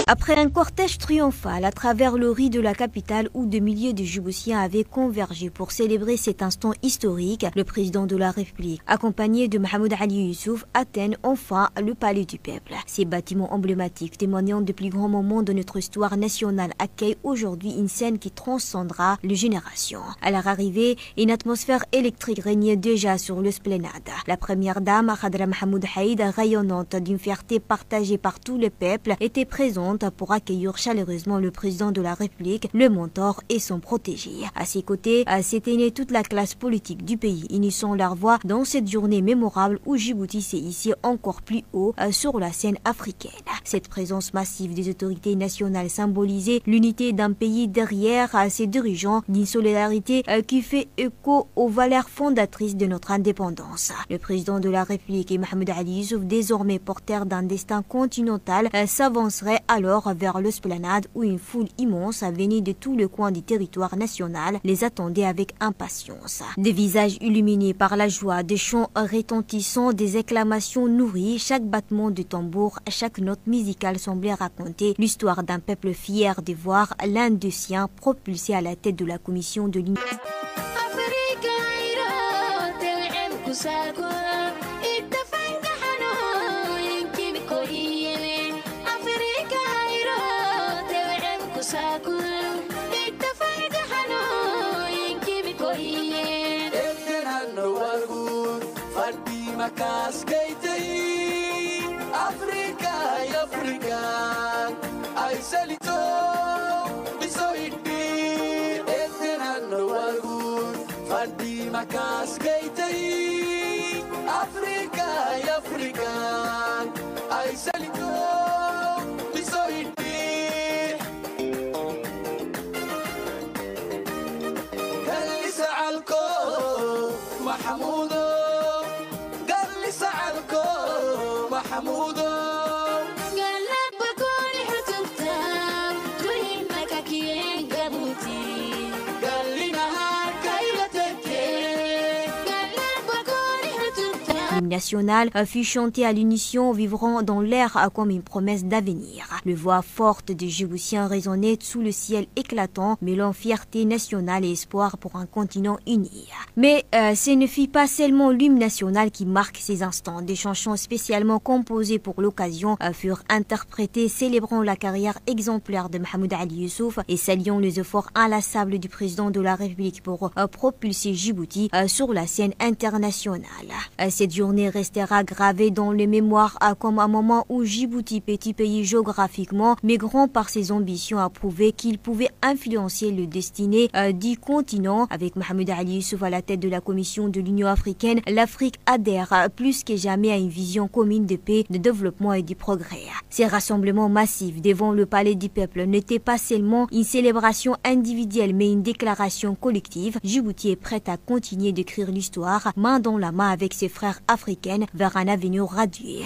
Après un cortège triomphal à travers le riz de la capitale où des milliers de Djiboutiens avaient convergé pour célébrer cet instant historique, le président de la République, accompagné de Mohamed Ali Youssouf, atteignent enfin le palais du peuple. Ces bâtiments emblématiques témoignant des plus grands moments de notre histoire nationale accueillent aujourd'hui une scène qui transcendra les générations. À leur arrivée, une atmosphère électrique régnait déjà sur l'esplanade. La première dame, Khadra Mahmoud Haïd, rayonnante d'une fierté partagée par tous les peuples, était présente pour accueillir chaleureusement le président de la République, le mentor et son protégé. À ses côtés, s'était née toute la classe politique du pays, unissant leur voix dans cette journée mémorable où Djibouti s'est hissé encore plus haut sur la scène africaine. Cette présence massive des autorités nationales symbolisait l'unité d'un pays derrière ses dirigeants, d'une solidarité qui fait écho aux valeurs fondatrices de notre indépendance. Le président de la République et Mohamed Ali Youssouf, désormais porteur d'un destin continental, s'avancerait alors vers l'esplanade où une foule immense venue de tous les coins du territoire national les attendait avec impatience. Des visages illuminés par la joie, des chants retentissants, des acclamations nourries, chaque battement de tambour, chaque note musicale semblait raconter l'histoire d'un peuple fier de voir l'un des siens propulsé à la tête de la commission de l'Union. L'hymne national fut chanté à l'unisson, vivrant dans l'air comme une promesse d'avenir. Le voix forte des Djiboutiens résonnait sous le ciel éclatant, mêlant fierté nationale et espoir pour un continent uni. Mais ce ne fut pas seulement l'hymne national qui marque ces instants. Des chansons spécialement composées pour l'occasion furent interprétées, célébrant la carrière exemplaire de Mohamed Ali Youssouf et saluant les efforts inlassables du président de la République pour propulser Djibouti sur la scène internationale. Cette journée restera gravée dans les mémoires comme un moment où Djibouti, petit pays géographiquement, mais grand par ses ambitions, a prouvé qu'il pouvait influencer le destiné du continent. Avec Mohamed Ali Youssouf à la tête de la Commission de l'Union africaine, l'Afrique adhère plus que jamais à une vision commune de paix, de développement et du progrès. Ces rassemblements massifs devant le palais du peuple n'étaient pas seulement une célébration individuelle, mais une déclaration collective. Djibouti est prête à continuer d'écrire l'histoire, main dans la main avec ses frères africains, vers un avenir radieux.